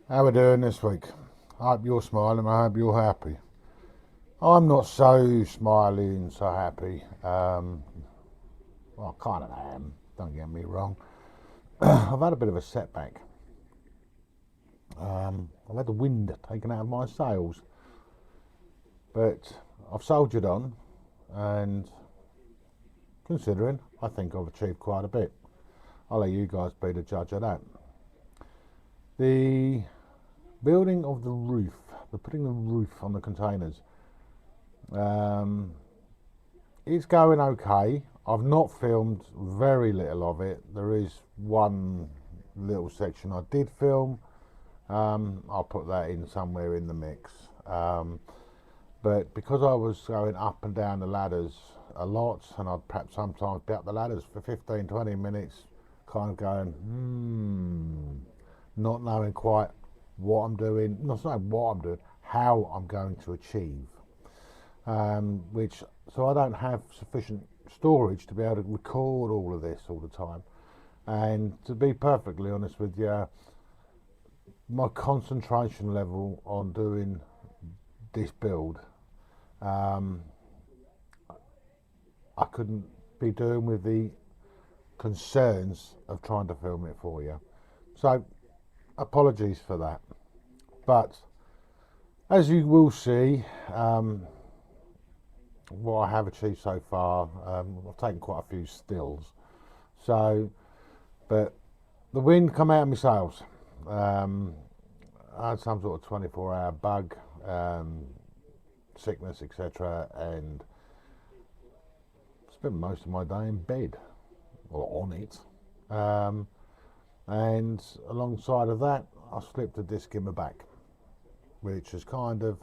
How we doing this week? I hope you're smiling. I hope you're happy. I'm not so smiley and so happy. Well, I kind of am. Don't get me wrong. I've had a bit of a setback. I've had the wind taken out of my sails, but I've soldiered on, and considering, I think I've achieved quite a bit. I'll let you guys be the judge of that. The building of the roof, putting the roof on the containers, um, it's going okay. I've not filmed very little of it. There is one little section I did film. I'll put that in somewhere in the mix. But because I was going up and down the ladders a lot, and I'd perhaps sometimes be up the ladders for 15, 20 minutes, kind of going, not knowing quite what I'm doing, not knowing what I'm doing, how I'm going to achieve. So I don't have sufficient storage to be able to record all of this all the time. And to be perfectly honest with you, my concentration level on doing this build, I couldn't be doing with the concerns of trying to film it for you. So apologies for that. But as you will see, what I have achieved so far, I've taken quite a few stills. So, but the wind come out of my sails. I had some sort of 24-hour bug, sickness, etc., and spent most of my day in bed or on it. And alongside of that, I slipped a disc in my back, which has kind of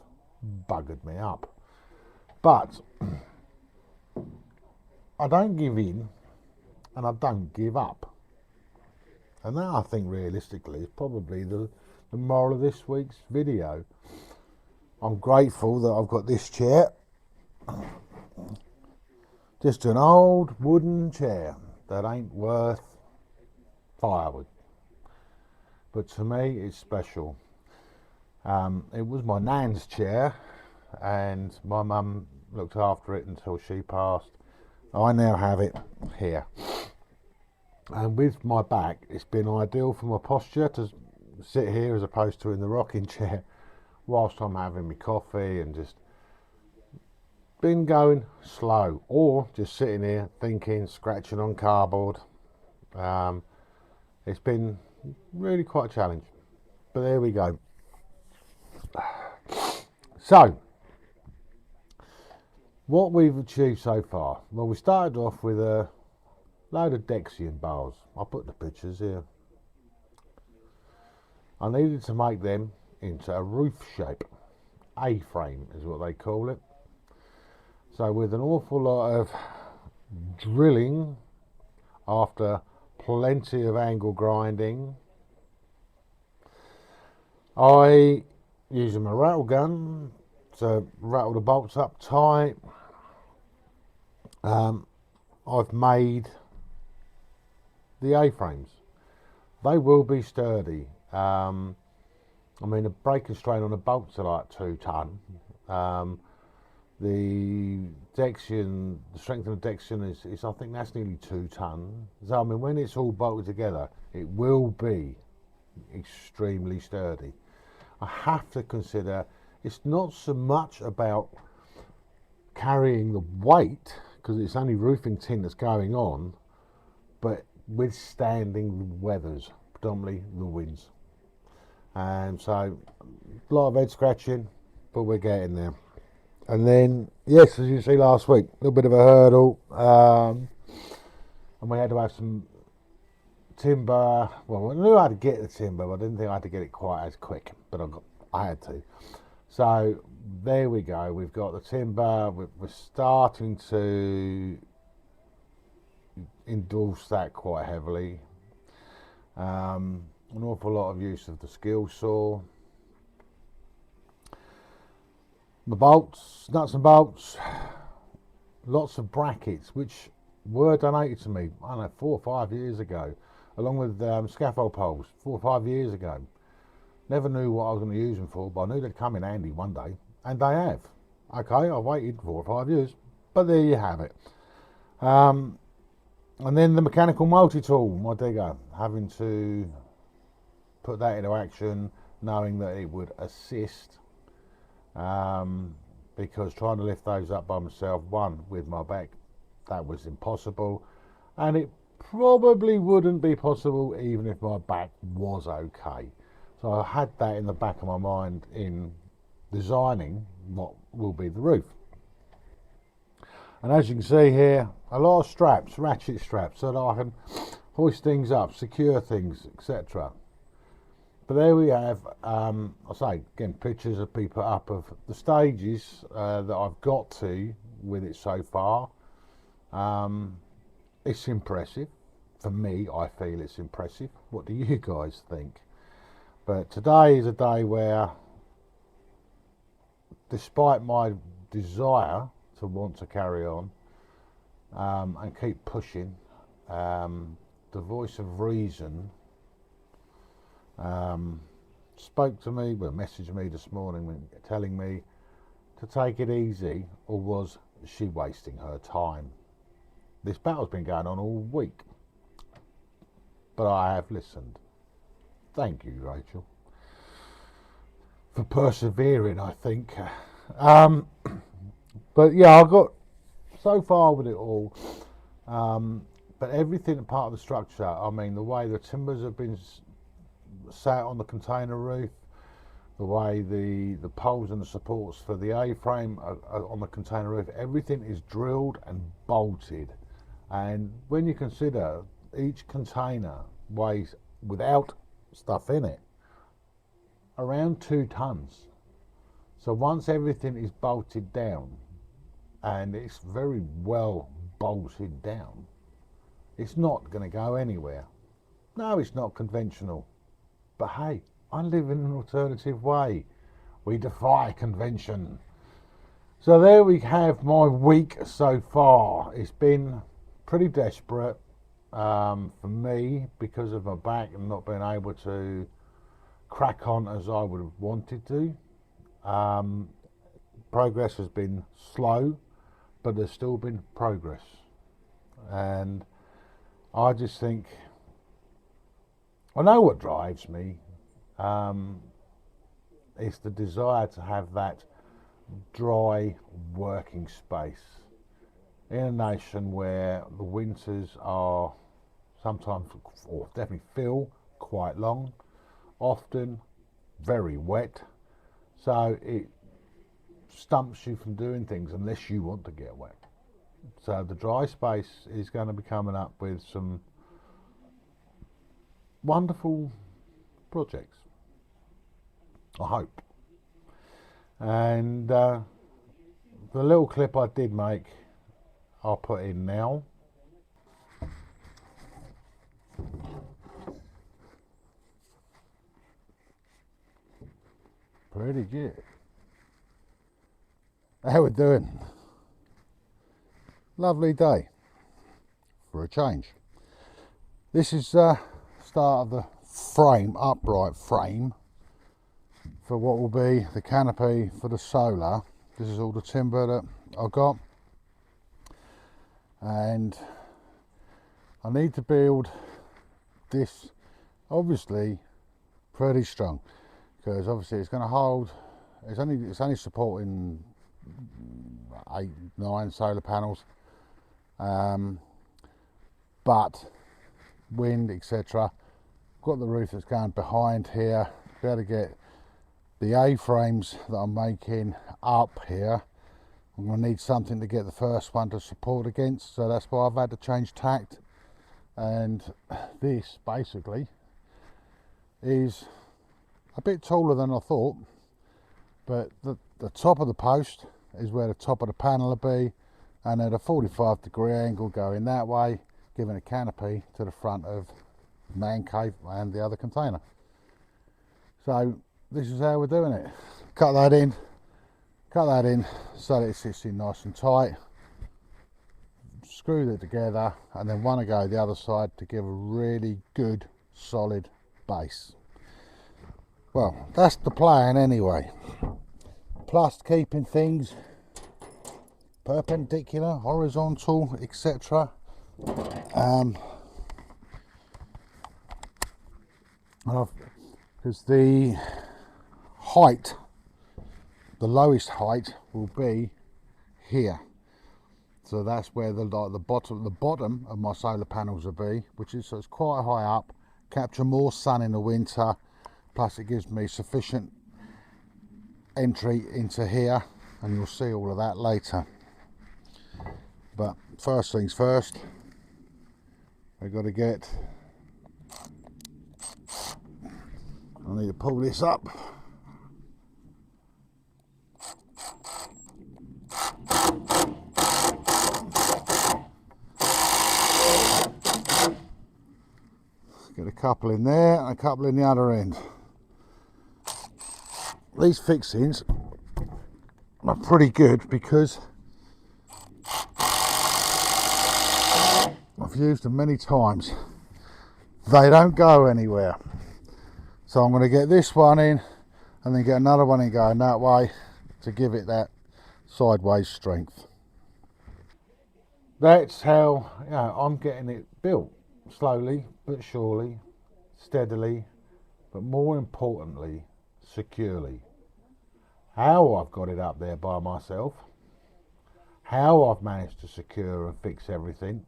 buggered me up. But I don't give in and I don't give up. And that, I think, realistically is probably the moral of this week's video. I'm grateful that I've got this chair. Just an old wooden chair that ain't worth firewood. But to me, it's special. It was my nan's chair, and my mum looked after it until she passed. I now have it here. And with my back, it's been ideal for my posture to sit here as opposed to in the rocking chair whilst I'm having my coffee and just been going slow, or just sitting here thinking, scratching on cardboard. It's been really quite a challenge, but there we go. So, what we've achieved so far, well, we started off with a load of Dexian bars. I'll put the pictures here. I needed to make them into a roof shape. A-frame is what they call it. So with an awful lot of drilling, after plenty of angle grinding, I, using my rattle gun to rattle the bolts up tight, I've made the A-frames. They will be sturdy. I mean, the breaking strain on the bolts are like 2 ton. The Dexian, the strength of the Dexian is I think that's nearly 2 ton. So I mean, when it's all bolted together, it will be extremely sturdy. I have to consider it's not so much about carrying the weight, because it's only roofing tin that's going on, but withstanding the weathers, predominantly the winds. And so a lot of head scratching, but we're getting there. And then, yes, as you see last week, a little bit of a hurdle, and we had to have some timber. Well, I knew how to get the timber, but I didn't think I had to get it quite as quick, but I had to. So there we go. We've got the timber. We're starting to endorse that quite heavily. An awful lot of use of the skill saw. The bolts, nuts and bolts, lots of brackets, which were donated to me, I don't know, 4 or 5 years ago. along with scaffold poles 4 or 5 years ago. Never knew what I was going to use them for, but I knew they'd come in handy one day, and they have. Okay, I waited 4 or 5 years, but there you have it. And then the mechanical multi-tool, my digger, having to put that into action, knowing that it would assist, because trying to lift those up by myself, one, with my back, that was impossible, and it probably wouldn't be possible even if my back was okay. So I had that in the back of my mind in designing what will be the roof. And as you can see here, a lot of straps, ratchet straps, so that I can hoist things up, secure things, etc. But there we have, I say again, pictures of people up of the stages that I've got to with it so far. It's impressive. For me, I feel it's impressive. What do you guys think? But today is a day where, despite my desire to want to carry on and keep pushing, the voice of reason spoke to me, well, messaged me this morning telling me to take it easy, or was she wasting her time? This battle's been going on all week, but I have listened. Thank you, Rachel, for persevering, I think. But yeah, I got so far with it all. But everything part of the structure, I mean, the way the timbers have been sat on the container roof, the way the poles and the supports for the A-frame are on the container roof, everything is drilled and bolted. And when you consider each container weighs, without stuff in it, around 2 tons. So once everything is bolted down, and it's very well bolted down, it's not going to go anywhere. No, it's not conventional. But hey, I live in an alternative way. We defy convention. So there we have my week so far. It's been pretty desperate for me because of my back and not being able to crack on as I would have wanted to. Progress has been slow, but there's still been progress. And I just think, I know what drives me. It's the desire to have that dry working space in a nation where the winters are sometimes, or definitely feel, quite long, often very wet, so it stumps you from doing things unless you want to get wet. So the dry space is going to be coming up with some wonderful projects, I hope. And the little clip I did make, I'll put in now. Pretty good. How we doing? Lovely day for a change. This is start of the frame, upright frame, for what will be the canopy for the solar. This is all the timber that I got, and I need to build this obviously pretty strong, because obviously it's going to hold, it's only supporting 8, 9 solar panels, but wind, etc. Got the roof that's going behind here, be able to get the A-frames that I'm making up here. I'm going to need something to get the first one to support against, so that's why I've had to change tact. And this basically is a bit taller than I thought, but the top of the post is where the top of the panel will be, and at a 45-degree angle going that way, giving a canopy to the front of man cave and the other container. So this is how we're doing it. Cut that in so that it sits in nice and tight. screw it together, and then want to go the other side to give a really good solid base. Well, that's the plan anyway, plus keeping things perpendicular, horizontal, etc. Because the height, the lowest height will be here, so that's where the bottom of my solar panels will be, which is, so it's quite high up, capture more sun in the winter, plus it gives me sufficient entry into here, and you'll see all of that later. But first things first, I've got to get, I need to pull this up. Get a couple in there and a couple in the other end. These fixings are pretty good because I've used them many times. They don't go anywhere. So I'm going to get this one in and then get another one in going that way to give it that sideways strength. That's how, you know, I'm getting it built, slowly but surely, steadily, but more importantly, securely. How I've got it up there by myself, how I've managed to secure and fix everything,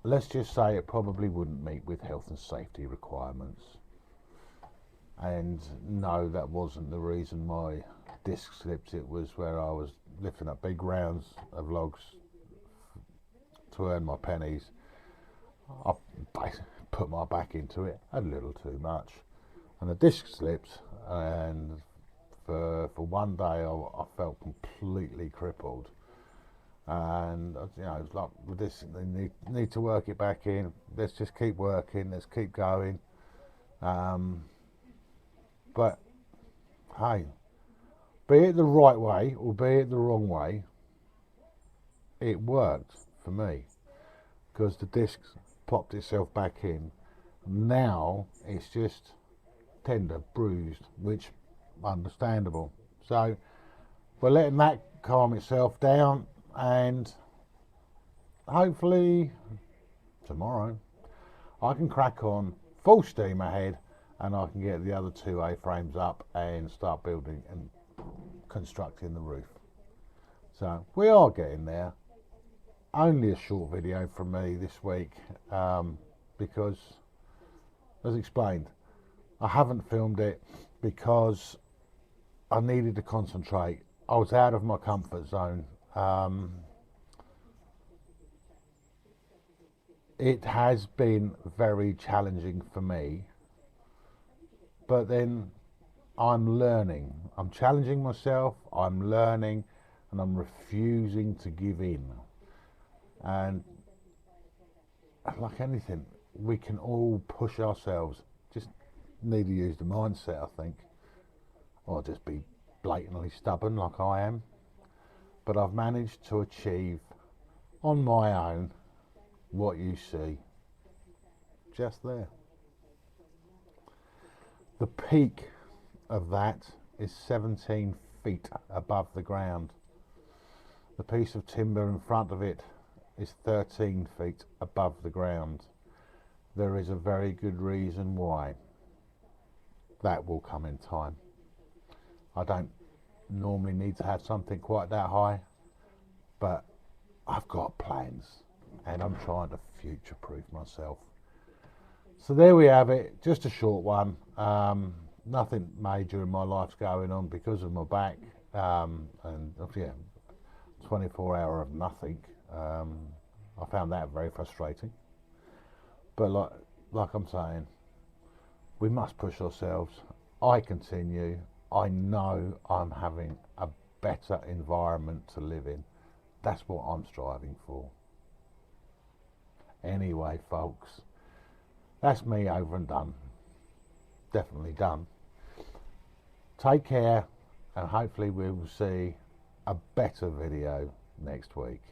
let's just say it probably wouldn't meet with health and safety requirements. And no, that wasn't the reason my disc slipped. It was where I was lifting up big rounds of logs to earn my pennies. I put my back into it a little too much, and the disc slipped, and for one day I felt completely crippled. And you know, it's like with this, they need to work it back in. Let's just keep working. Let's keep going. But hey, be it the right way or be it the wrong way, it worked for me because the disc popped itself back in. Now it's just tender, bruised, which understandable. So we're letting that calm itself down, and hopefully tomorrow I can crack on full steam ahead, and I can get the other two A-frames up and start building and constructing the roof. So we are getting there. Only a short video from me this week, because, as explained, I haven't filmed it because I needed to concentrate. I was out of my comfort zone. It has been very challenging for me, but then I'm learning. I'm challenging myself, I'm learning, and I'm refusing to give in. And like anything, we can all push ourselves. Just need to use the mindset, I think, or just be blatantly stubborn like I am. But I've managed to achieve on my own what you see just there. The peak of that is 17 feet above the ground. The piece of timber in front of it is 13 feet above the ground. There is a very good reason why. That will come in time. I don't normally need to have something quite that high, but I've got plans and I'm trying to future-proof myself. So there we have it, just a short one. Nothing major in my life's going on because of my back, and yeah, 24 hour of nothing. I found that very frustrating. But like I'm saying, we must push ourselves. I continue. I know I'm having a better environment to live in. That's what I'm striving for. Anyway, folks, that's me over and done. Definitely done. Take care, and hopefully we will see a better video next week.